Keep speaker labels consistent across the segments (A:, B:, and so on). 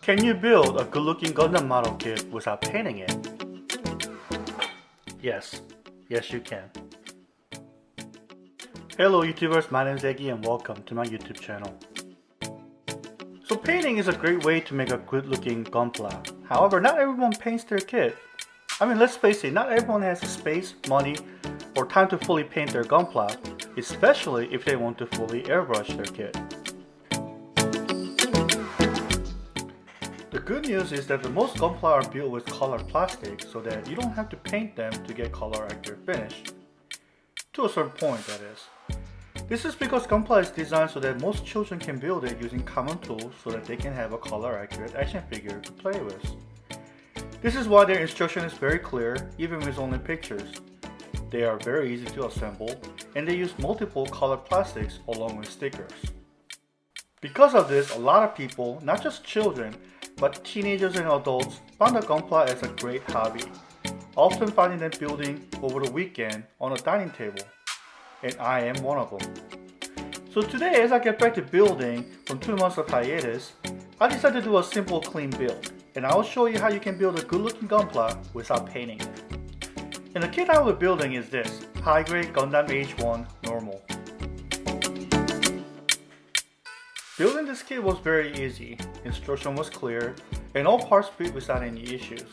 A: Can you build a good-looking Gundam model kit without painting it? Yes, you can. Hello YouTubers, my name is Eggy and welcome to my YouTube channel. So painting is a great way to make a good-looking Gunpla. However, not everyone paints their kit. I mean, let's face it, not everyone has the space, money, or time to fully paint their Gunpla, especially if they want to fully airbrush their kit. The good news is that the most Gunpla are built with colored plastic so that you don't have to paint them to get color accurate finish. To a certain point, that is. This is because Gunpla is designed so that most children can build it using common tools so that they can have a color accurate action figure to play with. This is why their instruction is very clear, even with only pictures. They are very easy to assemble, and they use multiple colored plastics along with stickers. Because of this, a lot of people, not just children, but teenagers and adults, find the Gunpla as a great hobby, often finding them building over the weekend on a dining table. And I am one of them. So today, as I get back to building from 2 months of hiatus, I decided to do a simple clean build, and I will show you how you can build a good looking Gunpla without painting it. And the kit I will be building is this, High-Grade Gundam AGE Normal. Building this kit was very easy, instruction was clear, and all parts fit without any issues.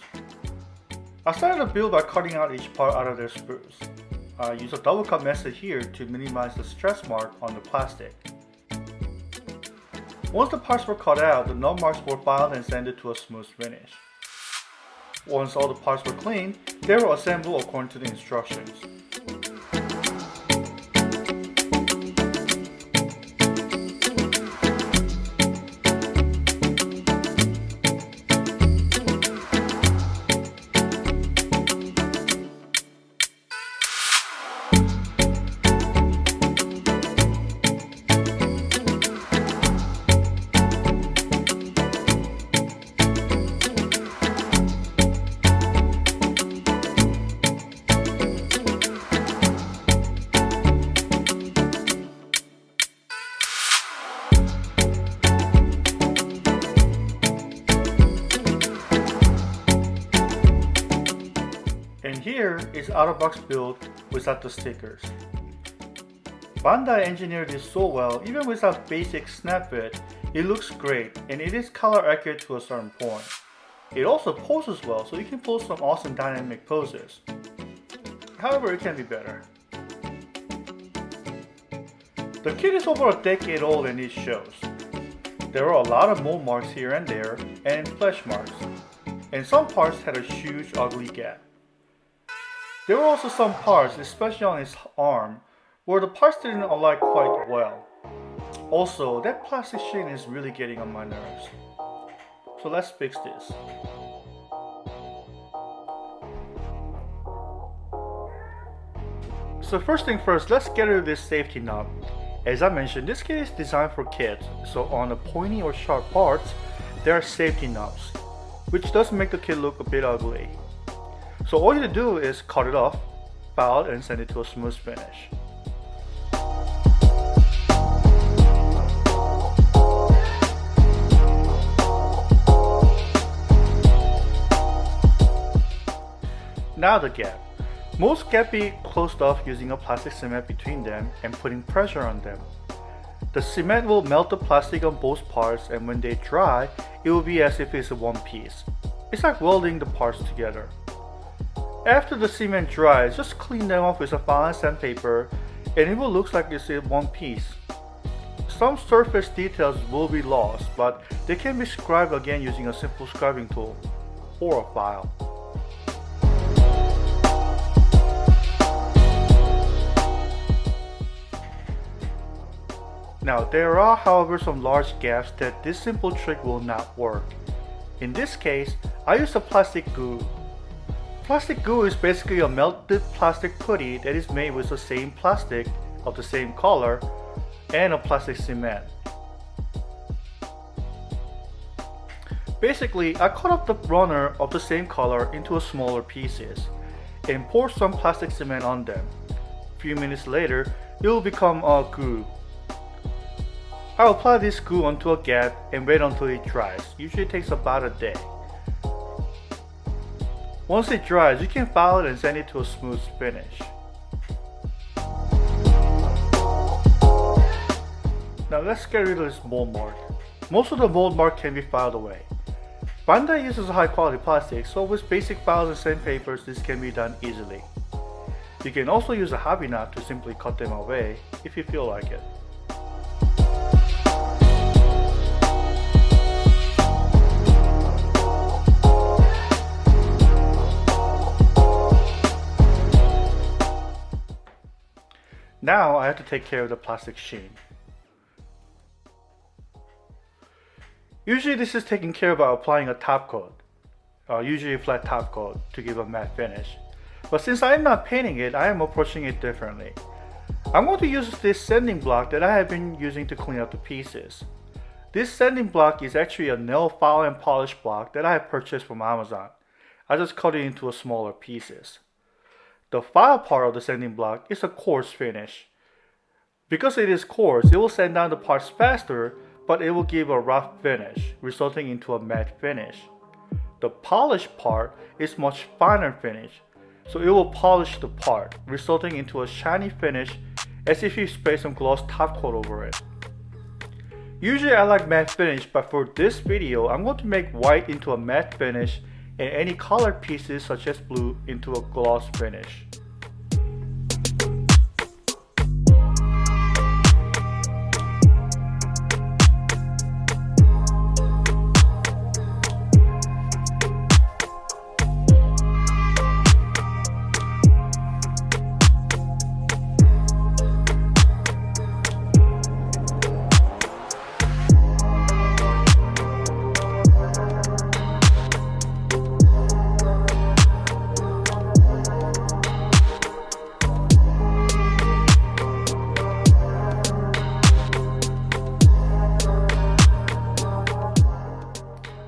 A: I started the build by cutting out each part out of their sprues. I used a double cut method here to minimize the stretch mark on the plastic. Once the parts were cut out, the nut marks were filed and sanded to a smooth finish. Once all the parts were cleaned, they were assembled according to the instructions. And here is out-of-box build without the stickers. Bandai engineered this so well, even without basic snap fit, it looks great and it is color accurate to a certain point. It also poses well, so you can pull some awesome dynamic poses. However, it can be better. The kit is over a decade old and it shows. There are a lot of mold marks here and there, and flesh marks, and some parts had a huge ugly gap. There were also some parts, especially on his arm, where the parts didn't align quite well. Also, that plastic sheen is really getting on my nerves. So let's fix this. So first thing first, let's get rid of this safety knob. As I mentioned, this kit is designed for kids, so on the pointy or sharp parts, there are safety knobs, which does make the kit look a bit ugly. So all you have to do is cut it off, file it, and send it to a smooth finish. Now the gap. Most gap be closed off using a plastic cement between them and putting pressure on them. The cement will melt the plastic on both parts, and when they dry, it will be as if it's one piece. It's like welding the parts together. After the cement dries, just clean them off with a fine sandpaper and it will look like it's in one piece. Some surface details will be lost, but they can be scribed again using a simple scribing tool or a file. Now there are however some large gaps that this simple trick will not work. In this case, I used a plastic glue. Plastic glue is basically a melted plastic putty that is made with the same plastic of the same color and a plastic cement. Basically, I cut up the runner of the same color into smaller pieces and pour some plastic cement on them. A few minutes later, it will become a glue. I'll apply this glue onto a gap and wait until it dries. Usually it takes about a day. Once it dries, you can file it and send it to a smooth finish. Now let's get rid of this mold mark. Most of the mold mark can be filed away. Bandai uses high quality plastic, so with basic files and sandpapers this can be done easily. You can also use a hobby knot to simply cut them away if you feel like it. Now I have to take care of the plastic sheen. Usually this is taken care of by applying a top coat, usually a flat top coat to give a matte finish. But since I am not painting it, I am approaching it differently. I'm going to use this sanding block that I have been using to clean up the pieces. This sanding block is actually a nail file and polish block that I have purchased from Amazon. I just cut it into smaller pieces. The file part of the sanding block is a coarse finish. Because it is coarse, it will sand down the parts faster, but it will give a rough finish, resulting into a matte finish. The polished part is much finer finish, so it will polish the part, resulting into a shiny finish as if you spray some gloss top coat over it. Usually I like matte finish, but for this video, I'm going to make white into a matte finish and any colored pieces such as blue into a gloss finish.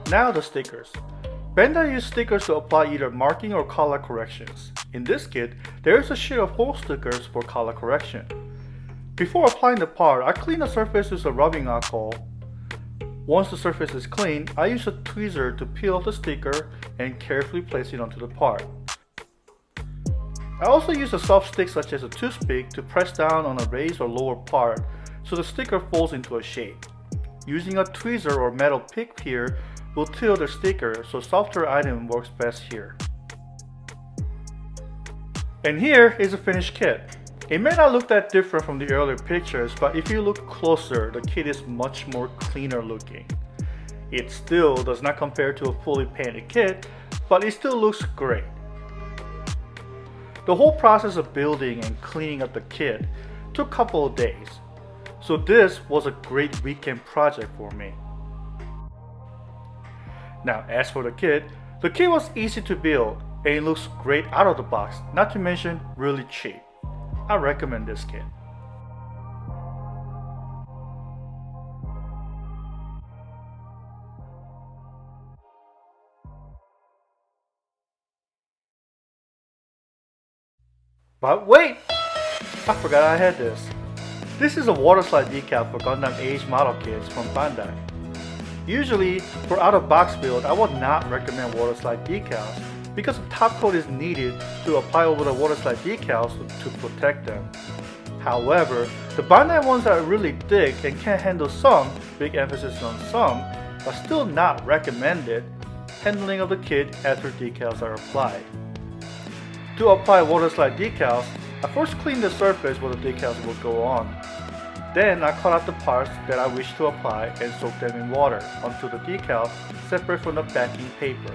A: Now the stickers. Bandai uses stickers to apply either marking or color corrections. In this kit, there is a sheet of whole stickers for color correction. Before applying the part, I clean the surface with a rubbing alcohol. Once the surface is clean, I use a tweezer to peel off the sticker and carefully place it onto the part. I also use a soft stick such as a toothpick to press down on a raised or lower part so the sticker folds into a shape. Using a tweezer or metal pick here will tilt the sticker, so softer item works best here. And here is the finished kit. It may not look that different from the earlier pictures, but if you look closer, the kit is much more cleaner looking. It still does not compare to a fully painted kit, but it still looks great. The whole process of building and cleaning up the kit took a couple of days, so this was a great weekend project for me. Now as for the kit was easy to build and it looks great out of the box, not to mention really cheap. I recommend this kit. But wait! I forgot I had this. This is a water slide decal for Gundam AGE model kits from Bandai. Usually, for out-of-box build, I would not recommend water slide decals because a top coat is needed to apply over the water slide decals to protect them. However, the Bandai ones are really thick and can handle some, big emphasis on some, but still not recommended, handling of the kit after decals are applied. To apply water slide decals, I first clean the surface where the decals will go on. Then I cut out the parts that I wish to apply and soak them in water until the decal separate from the backing paper.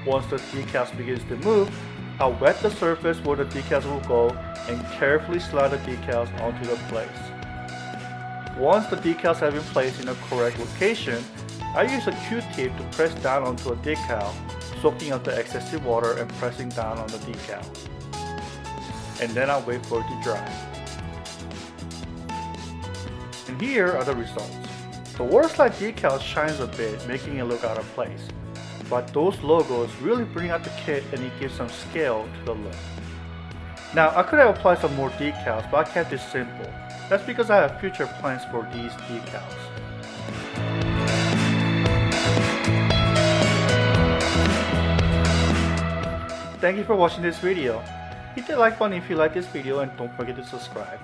A: Once the decals begins to move, I'll wet the surface where the decals will go and carefully slide the decals onto the place. Once the decals have been placed in the correct location, I use a Q-tip to press down onto a decal, soaking up the excessive water and pressing down on the decal. And then I'll wait for it to dry. And here are the results. The water slide decal shines a bit, making it look out of place. But those logos really bring out the kit and it gives some scale to the look. Now I could have applied some more decals, but I kept it simple. That's because I have future plans for these decals. Thank you for watching this video. Hit the like button if you like this video and don't forget to subscribe.